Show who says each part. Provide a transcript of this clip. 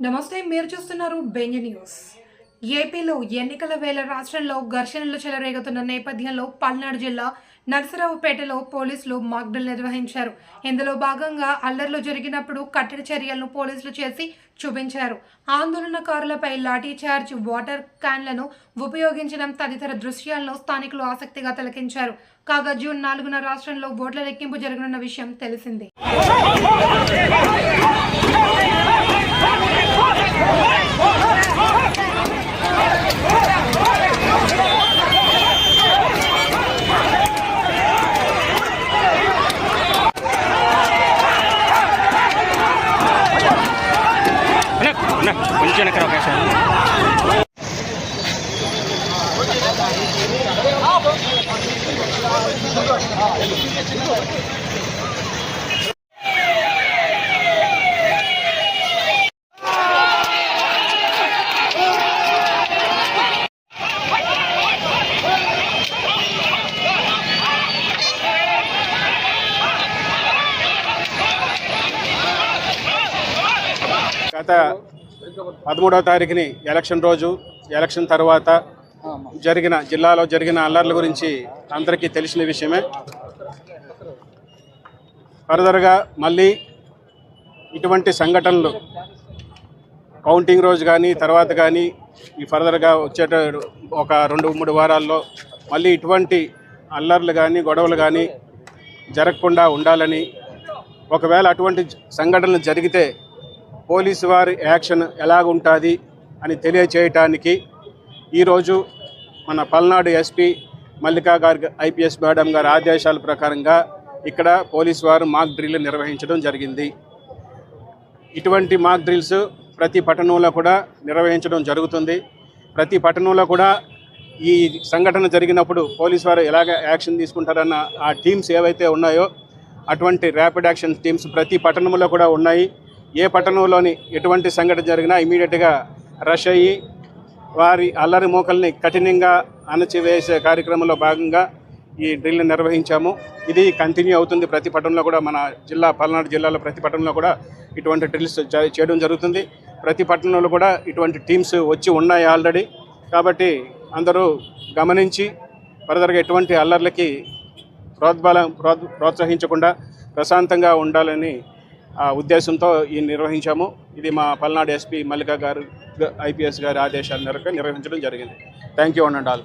Speaker 1: నమస్తే, మీరు చూస్తున్నారు బెంజ్ న్యూస్. ఏపీలో ఎన్నికల వేళ రాష్ట్రంలో ఘర్షణలు చెలరేగుతున్న నేపథ్యంలో పల్నాడు జిల్లా నరసరావుపేటలో పోలీసులు మాక్ డ్రిల్ నిర్వహించారు. ఇందులో భాగంగా అల్లర్లు జరిగినప్పుడు కట్టడి చర్యలను పోలీసులు చేసి చూపించారు. ఆందోళనకారులపై లాఠీ చార్జ్, వాటర్ క్యాన్లను ఉపయోగించడం తదితర దృశ్యాలను స్థానికులు ఆసక్తిగా తిలకించారు. కాగా జూన్ 4న రాష్ట్రంలో ఓట్ల లెక్కింపు జరగనున్న విషయం తెలిసిందే.
Speaker 2: కొంచెం అవకాశం
Speaker 3: గత 13వ తారీఖుని ఎలక్షన్ రోజు, ఎలక్షన్ తర్వాత జిల్లాలో జరిగిన అల్లర్ల గురించి అందరికీ తెలిసిన విషయమే. ఫర్దర్గా మళ్ళీ ఇటువంటి సంఘటనలు కౌంటింగ్ రోజు కానీ తర్వాత కానీ ఈ ఫర్దర్గా వచ్చేట ఒక 2-3 వారాల్లో మళ్ళీ ఇటువంటి అల్లర్లు కానీ గొడవలు కానీ జరగకుండా ఉండాలని, ఒకవేళ అటువంటి సంఘటనలు జరిగితే పోలీసు వారి యాక్షన్ ఎలాగుంటుంది అని తెలియచేయటానికి ఈరోజు మన పల్నాడు ఎస్పీ మల్లికా గారి ఐపీఎస్ మేడం గారి ఆదేశాల ప్రకారంగా ఇక్కడ పోలీసు వారు మాక్ డ్రిల్ నిర్వహించడం జరిగింది. ఇటువంటి మాక్ డ్రిల్స్ ప్రతి పట్టణంలో కూడా నిర్వహించడం జరుగుతుంది. ప్రతి పట్టణంలో కూడా ఈ సంఘటన జరిగినప్పుడు పోలీసు వారు ఎలాగ యాక్షన్ తీసుకుంటారన్న ఆ టీమ్స్ ఏవైతే ఉన్నాయో అటువంటి ర్యాపిడ్ యాక్షన్ టీమ్స్ ప్రతి పట్టణంలో కూడా ఉన్నాయి. ఏ పట్టణంలోని ఎటువంటి సంఘటన జరిగినా ఇమీడియట్గా రష్ అయ్యి వారి అల్లరి మోకల్ని కఠినంగా అణచివేసే కార్యక్రమంలో భాగంగా ఈ డ్రిల్ని నిర్వహించాము. ఇది కంటిన్యూ అవుతుంది. ప్రతి పట్టణంలో కూడా మన పల్నాడు జిల్లాలో ప్రతి పట్టణంలో కూడా ఇటువంటి డ్రిల్స్ చేయడం జరుగుతుంది. ప్రతి పట్టణంలో కూడా ఇటువంటి టీమ్స్ వచ్చి ఉన్నాయి ఆల్రెడీ. కాబట్టి అందరూ గమనించి ఫర్దర్గా ఎటువంటి అల్లర్లకి ప్రోత్సహించకుండా ప్రశాంతంగా ఉండాలని ఉద్దేశంతో ఈ నిర్వహించాము. ఇది మా పల్నాడు ఎస్పీ మల్లికా గారు ఐపీఎస్ గారి ఆదేశాల మేరకు నిర్వహించడం జరిగింది. Thank you and all.